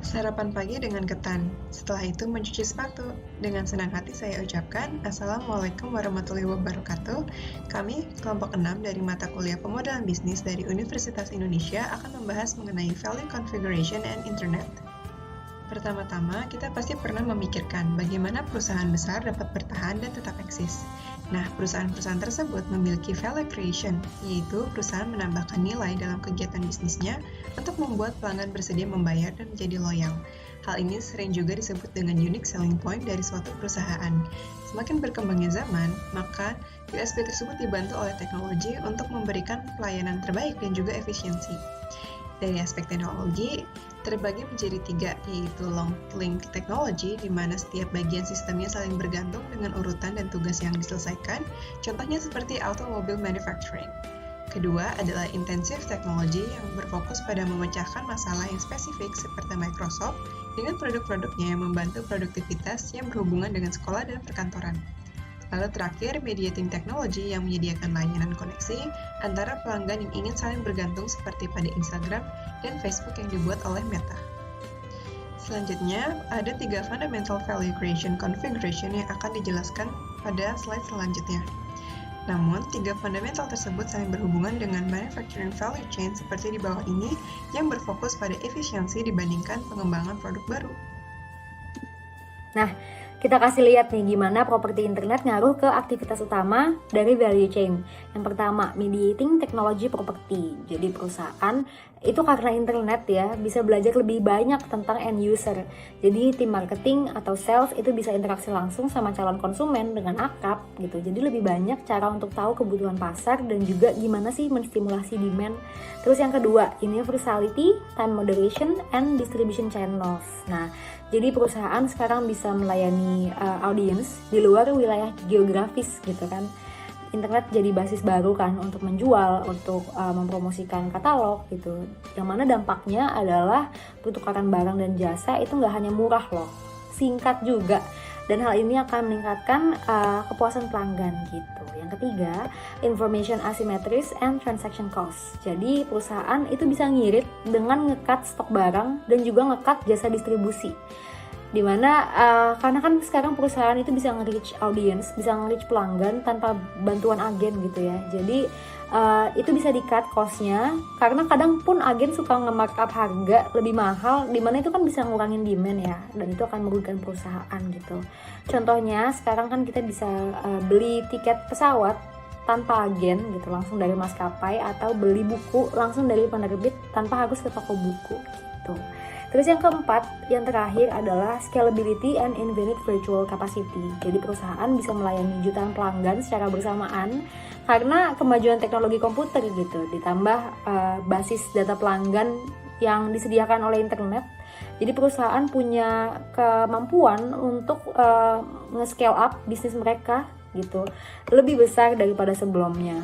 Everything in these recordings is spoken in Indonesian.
Sarapan pagi dengan ketan, setelah itu mencuci sepatu. Dengan senang hati saya ucapkan, Assalamualaikum warahmatullahi wabarakatuh. Kami, kelompok 6 dari mata kuliah Pemodalan Bisnis dari Universitas Indonesia akan membahas mengenai Value Configuration and Internet. Pertama-tama, kita pasti pernah memikirkan bagaimana perusahaan besar dapat bertahan dan tetap eksis. Nah, perusahaan-perusahaan tersebut memiliki value creation, yaitu perusahaan menambahkan nilai dalam kegiatan bisnisnya untuk membuat pelanggan bersedia membayar dan menjadi loyal. Hal ini sering juga disebut dengan unique selling point dari suatu perusahaan. Semakin berkembangnya zaman, maka USP tersebut dibantu oleh teknologi untuk memberikan pelayanan terbaik dan juga efisiensi. Dari aspek teknologi, terbagi menjadi 3, yaitu long link technology, di mana setiap bagian sistemnya saling bergantung dengan urutan dan tugas yang diselesaikan, contohnya seperti automobile manufacturing. Kedua adalah intensive technology yang berfokus pada memecahkan masalah yang spesifik seperti Microsoft dengan produk-produknya yang membantu produktivitas yang berhubungan dengan sekolah dan perkantoran. Lalu terakhir, mediating technology yang menyediakan layanan koneksi antara pelanggan yang ingin saling bergantung seperti pada Instagram dan Facebook yang dibuat oleh Meta. Selanjutnya, ada 3 fundamental value creation configuration yang akan dijelaskan pada slide selanjutnya. Namun, 3 fundamental tersebut saling berhubungan dengan manufacturing value chain seperti di bawah ini yang berfokus pada efisiensi dibandingkan pengembangan produk baru. Nah, kita kasih lihat nih gimana properti internet ngaruh ke aktivitas utama dari value chain. Yang pertama, mediating technology property. Jadi perusahaan itu karena internet ya bisa belajar lebih banyak tentang end user. Jadi tim marketing atau sales itu bisa interaksi langsung sama calon konsumen dengan akrab gitu. Jadi lebih banyak cara untuk tahu kebutuhan pasar dan juga gimana sih menstimulasi demand. Terus yang kedua, universality, time moderation, and distribution channels. Nah, jadi perusahaan sekarang bisa melayani audience di luar wilayah geografis gitu kan. Internet jadi basis baru kan untuk menjual, untuk mempromosikan katalog gitu. Yang mana dampaknya adalah pertukaran barang dan jasa itu nggak hanya murah loh, singkat juga. Dan hal ini akan meningkatkan kepuasan pelanggan gitu. Yang ketiga, information asymmetries and transaction costs. Jadi perusahaan itu bisa ngirit dengan ngekat stok barang dan juga ngekat jasa distribusi. Dimana karena kan sekarang perusahaan itu bisa nge-reach audience, bisa nge-reach pelanggan tanpa bantuan agen gitu ya. Jadi itu bisa di-cut cost-nya, karena kadang pun agen suka nge-markup harga lebih mahal, dimana itu kan bisa ngurangin demand ya, dan itu akan merugikan perusahaan gitu. Contohnya sekarang kan kita bisa beli tiket pesawat tanpa agen gitu, langsung dari maskapai, atau beli buku langsung dari penerbit tanpa harus ke toko buku gitu. Terus yang keempat, yang terakhir adalah scalability and infinite virtual capacity. Jadi perusahaan bisa melayani jutaan pelanggan secara bersamaan karena kemajuan teknologi komputer gitu, ditambah basis data pelanggan yang disediakan oleh internet. Jadi perusahaan punya kemampuan untuk nge-scale up bisnis mereka gitu, lebih besar daripada sebelumnya.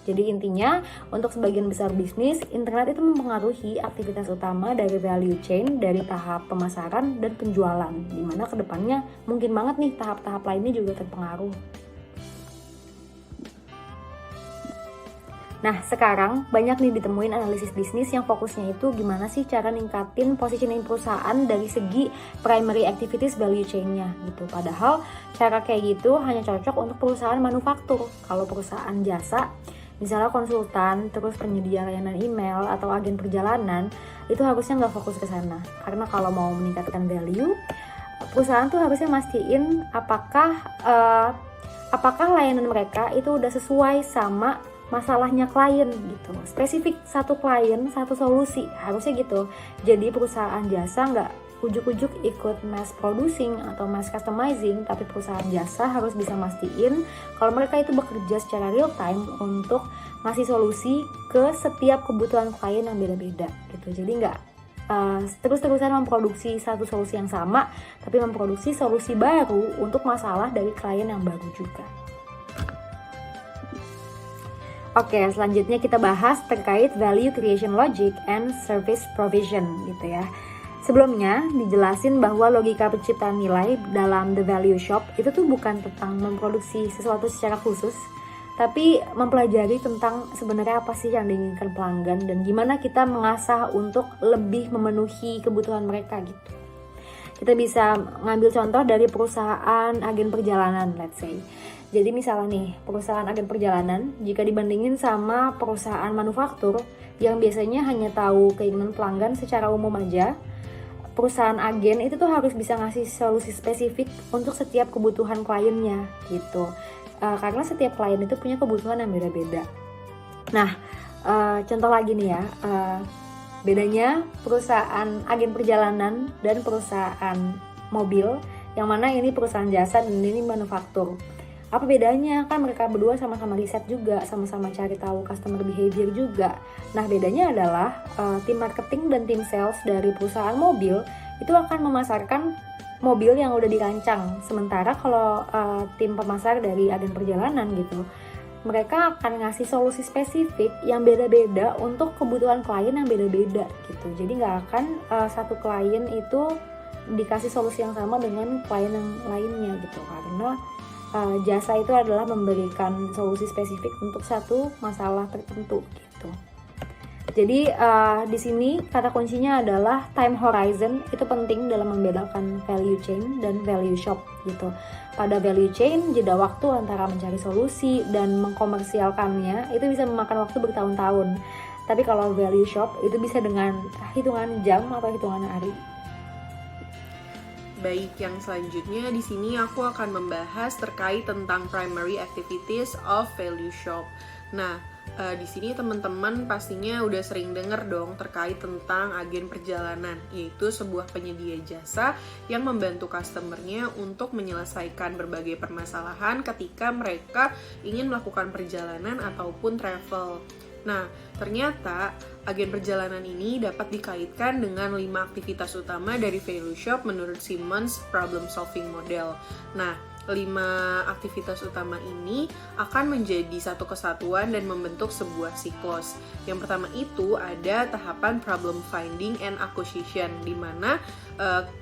Jadi intinya, untuk sebagian besar bisnis, internet itu mempengaruhi aktivitas utama dari value chain, dari tahap pemasaran dan penjualan, dimana kedepannya mungkin banget nih tahap-tahap lainnya juga terpengaruh. Nah, sekarang banyak nih ditemuin analisis bisnis yang fokusnya itu gimana sih cara ningkatin positioning perusahaan dari segi primary activities value chain-nya gitu. Padahal cara kayak gitu hanya cocok untuk perusahaan manufaktur. Kalau perusahaan jasa, misalnya konsultan, terus penyedia layanan email atau agen perjalanan, itu harusnya nggak fokus ke sana. Karena kalau mau meningkatkan value, perusahaan tuh harusnya mastiin apakah layanan mereka itu udah sesuai sama masalahnya klien gitu. Spesifik satu klien, satu solusi, harusnya gitu. Jadi perusahaan jasa nggak ujuk-ujuk ikut mass producing atau mass customizing, tapi perusahaan jasa harus bisa mastiin kalau mereka itu bekerja secara real time untuk ngasih solusi ke setiap kebutuhan klien yang beda-beda gitu. Jadi nggak terus-terusan memproduksi satu solusi yang sama, tapi memproduksi solusi baru untuk masalah dari klien yang baru juga. Oke, selanjutnya kita bahas terkait value creation logic and service provision gitu ya. Sebelumnya dijelasin bahwa logika penciptaan nilai dalam The Value Shop itu tuh bukan tentang memproduksi sesuatu secara khusus, tapi mempelajari tentang sebenarnya apa sih yang diinginkan pelanggan dan gimana kita mengasah untuk lebih memenuhi kebutuhan mereka gitu. Kita bisa ngambil contoh dari perusahaan agen perjalanan, let's say. Jadi misalnya nih, perusahaan agen perjalanan jika dibandingin sama perusahaan manufaktur yang biasanya hanya tahu keinginan pelanggan secara umum aja, perusahaan agen itu tuh harus bisa ngasih solusi spesifik untuk setiap kebutuhan kliennya gitu. Karena setiap klien itu punya kebutuhan yang beda-beda. Nah, contoh lagi nih ya, bedanya perusahaan agen perjalanan dan perusahaan mobil, yang mana ini perusahaan jasa dan ini manufaktur. Apa bedanya? Kan mereka berdua sama-sama riset juga, sama-sama cari tahu customer behavior juga. Nah, bedanya adalah tim marketing dan tim sales dari perusahaan mobil itu akan memasarkan mobil yang udah dirancang. Sementara kalau tim pemasar dari agen perjalanan gitu, mereka akan ngasih solusi spesifik yang beda-beda untuk kebutuhan klien yang beda-beda gitu. Jadi nggak akan satu klien itu dikasih solusi yang sama dengan klien yang lainnya gitu, karena jasa itu adalah memberikan solusi spesifik untuk satu masalah tertentu gitu. Jadi di sini kata kuncinya adalah time horizon. Itu penting dalam membedakan value chain dan value shop gitu. Pada value chain, jeda waktu antara mencari solusi dan mengkomersialkannya itu bisa memakan waktu bertahun-tahun. Tapi kalau value shop itu bisa dengan hitungan jam atau hitungan hari. Baik, yang selanjutnya di sini aku akan membahas terkait tentang primary activities of value shop. Nah, di sini teman-teman pastinya udah sering dengar dong terkait tentang agen perjalanan, yaitu sebuah penyedia jasa yang membantu customernya untuk menyelesaikan berbagai permasalahan ketika mereka ingin melakukan perjalanan ataupun travel. Nah, ternyata agen perjalanan ini dapat dikaitkan dengan 5 aktivitas utama dari value shop menurut Simmons Problem Solving Model. Nah, 5 aktivitas utama ini akan menjadi satu kesatuan dan membentuk sebuah siklus. Yang pertama itu ada tahapan problem finding and acquisition, di mana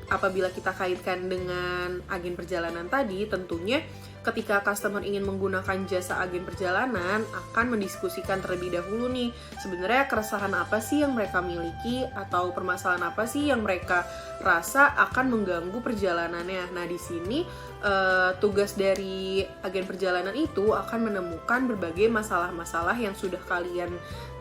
apabila kita kaitkan dengan agen perjalanan tadi, tentunya ketika customer ingin menggunakan jasa agen perjalanan akan mendiskusikan terlebih dahulu nih, sebenarnya keresahan apa sih yang mereka miliki atau permasalahan apa sih yang mereka rasa akan mengganggu perjalanannya. Nah, di sini tugas dari agen perjalanan itu akan menemukan berbagai masalah-masalah yang sudah kalian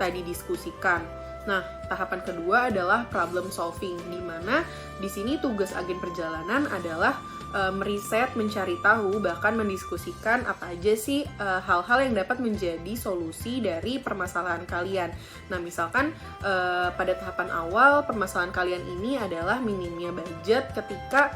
tadi diskusikan. Nah, tahapan kedua adalah problem solving, di mana di sini tugas agen perjalanan adalah meriset, mencari tahu, bahkan mendiskusikan apa aja sih hal-hal yang dapat menjadi solusi dari permasalahan kalian. Nah, misalkan pada tahapan awal permasalahan kalian ini adalah minimnya budget ketika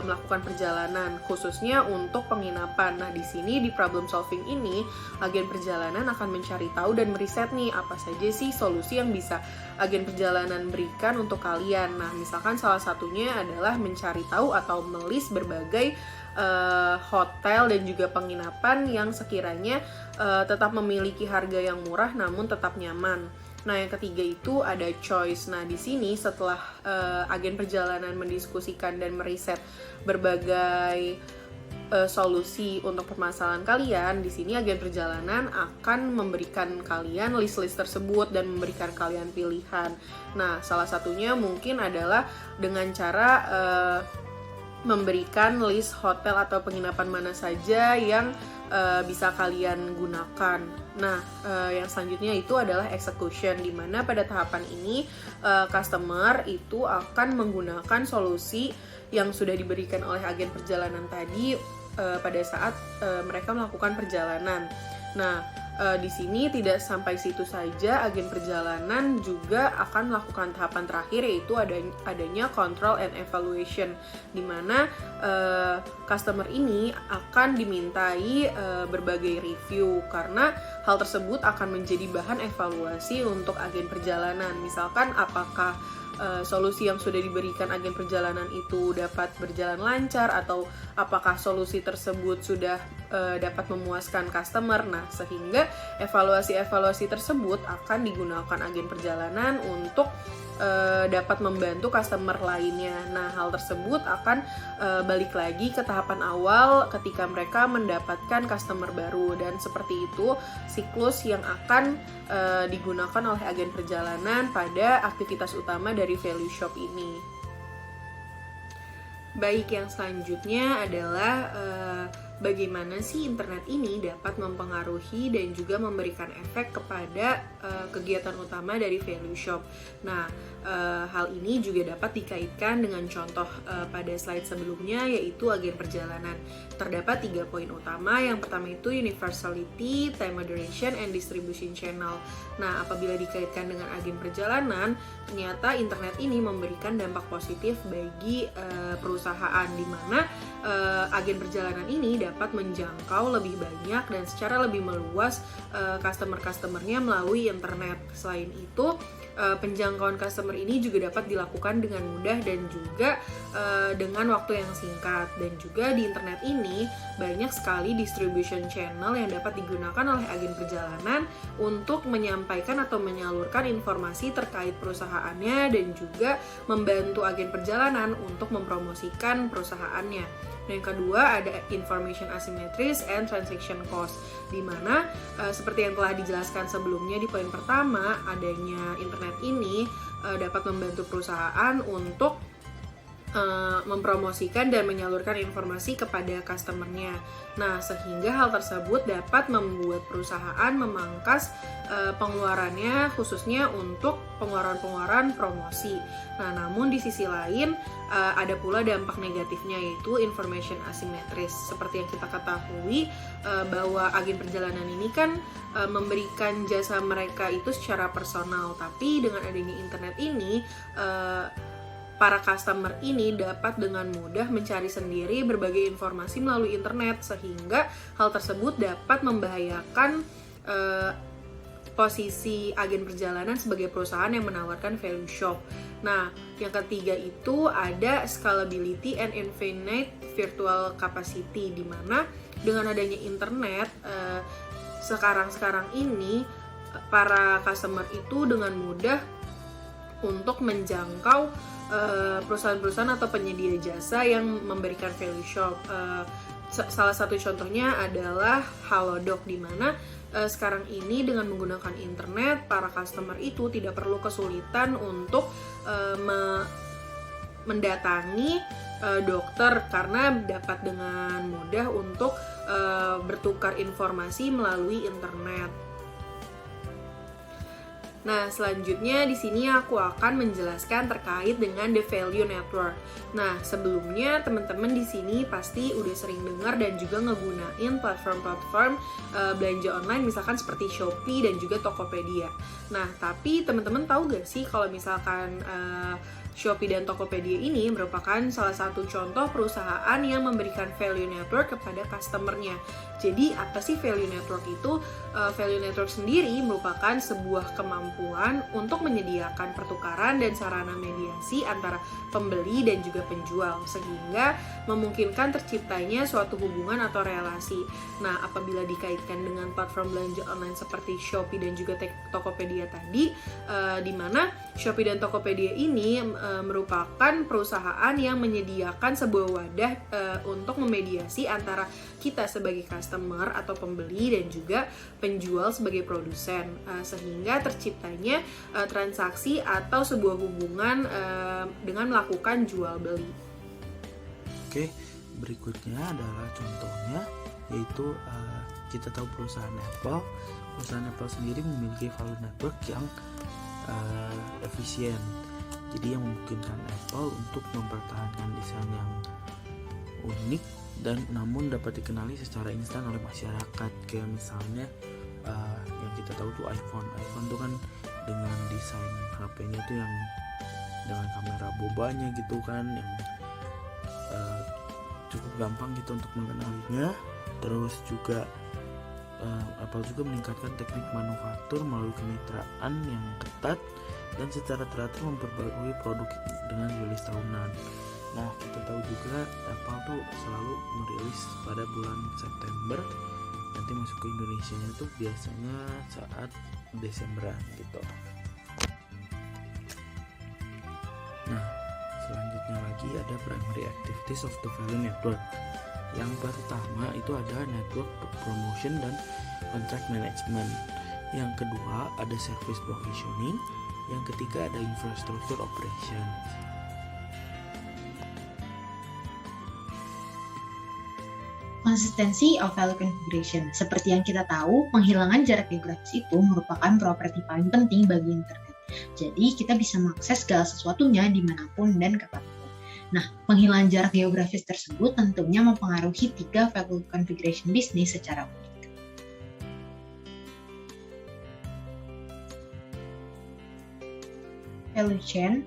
melakukan perjalanan, khususnya untuk penginapan. Nah, di sini di problem solving ini agen perjalanan akan mencari tahu dan meriset nih apa saja sih solusi yang bisa agen perjalanan berikan untuk kalian. Nah, misalkan salah satunya adalah mencari tahu atau melis berbagai hotel dan juga penginapan yang sekiranya tetap memiliki harga yang murah namun tetap nyaman. Nah, yang ketiga itu ada choice. Nah, di sini setelah agen perjalanan mendiskusikan dan meriset berbagai solusi untuk permasalahan kalian, di sini agen perjalanan akan memberikan kalian list-list tersebut dan memberikan kalian pilihan. Nah, salah satunya mungkin adalah dengan cara memberikan list hotel atau penginapan mana saja yang bisa kalian gunakan. Nah, yang selanjutnya itu adalah execution, di mana pada tahapan ini customer itu akan menggunakan solusi yang sudah diberikan oleh agen perjalanan tadi pada saat mereka melakukan perjalanan. Nah, di sini tidak sampai situ saja, agen perjalanan juga akan melakukan tahapan terakhir, yaitu adanya control and evaluation, di mana customer ini akan dimintai berbagai review, karena hal tersebut akan menjadi bahan evaluasi untuk agen perjalanan. Misalkan apakah solusi yang sudah diberikan agen perjalanan itu dapat berjalan lancar, atau apakah solusi tersebut sudah dapat memuaskan customer. Nah, sehingga evaluasi-evaluasi tersebut akan digunakan agen perjalanan untuk dapat membantu customer lainnya. Nah, hal tersebut akan balik lagi ke tahapan awal ketika mereka mendapatkan customer baru, dan seperti itu siklus yang akan digunakan oleh agen perjalanan pada aktivitas utama dari value shop ini. Baik, yang selanjutnya adalah bagaimana sih internet ini dapat mempengaruhi dan juga memberikan efek kepada kegiatan utama dari value shop. Nah, hal ini juga dapat dikaitkan dengan contoh pada slide sebelumnya, yaitu agen perjalanan. Terdapat 3 poin utama. Yang pertama itu universality, time moderation, and distribution channel. Nah, apabila dikaitkan dengan agen perjalanan, ternyata internet ini memberikan dampak positif bagi perusahaan, di mana agen perjalanan ini dapat menjangkau lebih banyak dan secara lebih meluas customer-customernya melalui internet. Selain itu, penjangkauan customer ini juga dapat dilakukan dengan mudah dan juga dengan waktu yang singkat. Dan juga di internet ini banyak sekali distribution channel yang dapat digunakan oleh agen perjalanan untuk menyampaikan atau menyalurkan informasi terkait perusahaannya dan juga membantu agen perjalanan untuk mempromosikan perusahaannya. Dan yang kedua ada information asymmetries and transaction cost, di mana seperti yang telah dijelaskan sebelumnya di poin pertama, adanya internet ini dapat membantu perusahaan untuk mempromosikan dan menyalurkan informasi kepada customernya. Nah, sehingga hal tersebut dapat membuat perusahaan memangkas pengeluarannya, khususnya untuk pengeluaran-pengeluaran promosi. Nah, namun di sisi lain ada pula dampak negatifnya, yaitu information asymmetries. Seperti yang kita ketahui bahwa agen perjalanan ini kan memberikan jasa mereka itu secara personal, tapi dengan adanya internet ini para customer ini dapat dengan mudah mencari sendiri berbagai informasi melalui internet, sehingga hal tersebut dapat membahayakan posisi agen perjalanan sebagai perusahaan yang menawarkan value shop. Nah, yang ketiga itu ada scalability and infinite virtual capacity, di mana dengan adanya internet sekarang ini para customer itu dengan mudah untuk menjangkau perusahaan-perusahaan atau penyedia jasa yang memberikan value shop. Salah satu contohnya adalah Halodoc, di mana sekarang ini dengan menggunakan internet, para customer itu tidak perlu kesulitan untuk mendatangi dokter, karena dapat dengan mudah untuk bertukar informasi melalui internet. Nah, selanjutnya di sini aku akan menjelaskan terkait dengan the value network. Nah, sebelumnya teman-teman di sini pasti udah sering dengar dan juga ngegunain platform-platform belanja online, misalkan seperti Shopee dan juga Tokopedia. Nah, tapi teman-teman tahu gak sih kalau misalkan Shopee dan Tokopedia ini merupakan salah satu contoh perusahaan yang memberikan value network kepada customernya. Jadi apa sih value network itu? Value network sendiri merupakan sebuah kemampuan untuk menyediakan pertukaran dan sarana mediasi antara pembeli dan juga penjual, sehingga memungkinkan terciptanya suatu hubungan atau relasi. Nah, apabila dikaitkan dengan platform belanja online seperti Shopee dan juga Tokopedia tadi, di mana Shopee dan Tokopedia ini merupakan perusahaan yang menyediakan sebuah wadah untuk memediasi antara kita sebagai customer atau pembeli dan juga penjual sebagai produsen, sehingga terciptanya transaksi atau sebuah hubungan dengan melakukan jual beli. Oke, berikutnya adalah contohnya, yaitu kita tahu perusahaan Apple. Perusahaan Apple sendiri memiliki value network yang efisien. Jadi yang memungkinkan Apple untuk mempertahankan desain yang unik dan namun dapat dikenali secara instan oleh masyarakat. Kayak misalnya yang kita tahu tuh iPhone tuh kan dengan desain HP-nya tuh yang dengan kamera bobanya gitu kan, yang cukup gampang gitu untuk mengenalinya. Terus juga Apple juga meningkatkan teknik manufaktur melalui kemitraan yang ketat dan secara teratur memperbarui produk dengan rilis tahunan. Nah, kita tahu juga Apple tuh selalu merilis pada bulan September, nanti masuk ke Indonesia itu biasanya saat Desemberan gitu. ada primary activities of the value network. Yang pertama itu ada network promotion dan contract management. Yang kedua ada service provisioning. Yang ketiga ada infrastructure operation. Consistency of value configuration. Seperti yang kita tahu, penghilangan jarak geografis itu merupakan properti paling penting bagi internet. Jadi, kita bisa mengakses segala sesuatunya dimanapun dan kapanpun. Nah, penghilangan jarak geografis tersebut tentunya mempengaruhi 3 value configuration bisnis secara unik. Value chain.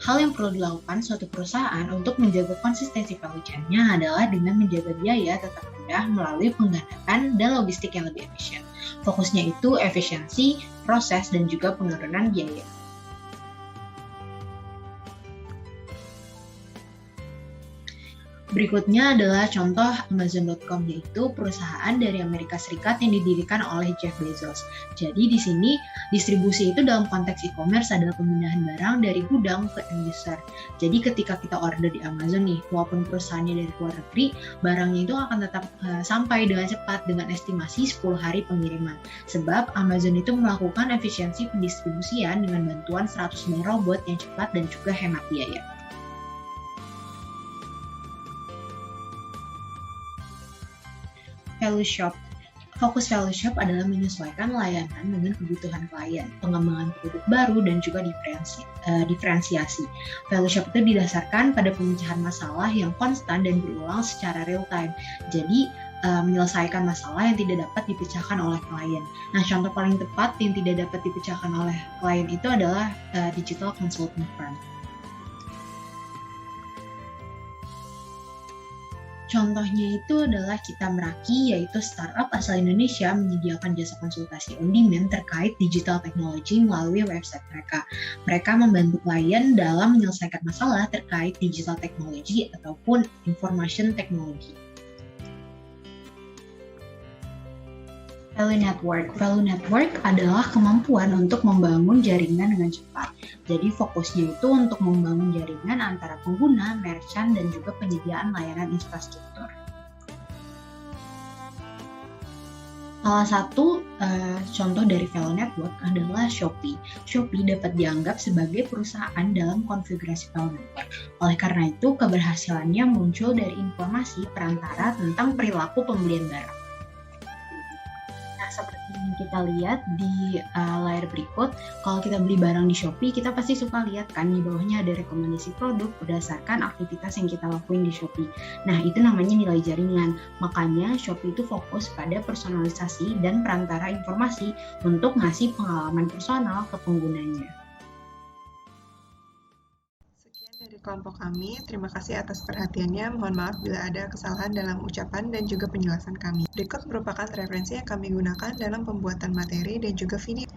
Hal yang perlu dilakukan suatu perusahaan untuk menjaga konsistensi value chain-nya adalah dengan menjaga biaya tetap rendah melalui penggandaan dan logistik yang lebih efisien. Fokusnya itu efisiensi, proses, dan juga penurunan biaya. Berikutnya adalah contoh Amazon.com, yaitu perusahaan dari Amerika Serikat yang didirikan oleh Jeff Bezos. Jadi di sini distribusi itu dalam konteks e-commerce adalah pemindahan barang dari gudang ke end user. Jadi ketika kita order di Amazon nih, walaupun perusahaannya dari luar negeri, barangnya itu akan tetap sampai dengan cepat dengan estimasi 10 hari pengiriman. Sebab Amazon itu melakukan efisiensi pendistribusian dengan bantuan 109 robot yang cepat dan juga hemat biaya. Value Shop. Fokus Value Shop adalah menyesuaikan layanan dengan kebutuhan klien, pengembangan produk baru, dan juga diferensiasi. Value Shop itu didasarkan pada pemecahan masalah yang konstan dan berulang secara real time. Jadi, menyelesaikan masalah yang tidak dapat dipecahkan oleh klien. Nah, contoh paling tepat yang tidak dapat dipecahkan oleh klien itu adalah digital consulting firm. Contohnya itu adalah Kita Meraki, yaitu startup asal Indonesia menyediakan jasa konsultasi on demand terkait digital technology melalui website mereka. Mereka membantu klien dalam menyelesaikan masalah terkait digital technology ataupun information technology. Value Network. Value Network adalah kemampuan untuk membangun jaringan dengan cepat. Jadi fokusnya itu untuk membangun jaringan antara pengguna, merchant, dan juga penyediaan layanan infrastruktur. Salah satu contoh dari Value Network adalah Shopee. Shopee dapat dianggap sebagai perusahaan dalam konfigurasi Value Network. Oleh karena itu, keberhasilannya muncul dari informasi perantara tentang perilaku pembelian barang. Seperti yang kita lihat di layar berikut, kalau kita beli barang di Shopee, kita pasti suka lihat kan di bawahnya ada rekomendasi produk berdasarkan aktivitas yang kita lakuin di Shopee. Nah, itu namanya nilai jaringan. Makanya Shopee itu fokus pada personalisasi dan perantara informasi untuk ngasih pengalaman personal ke penggunanya. Dari kelompok kami, terima kasih atas perhatiannya. Mohon maaf bila ada kesalahan dalam ucapan dan juga penjelasan kami. Berikut merupakan referensi yang kami gunakan dalam pembuatan materi dan juga video.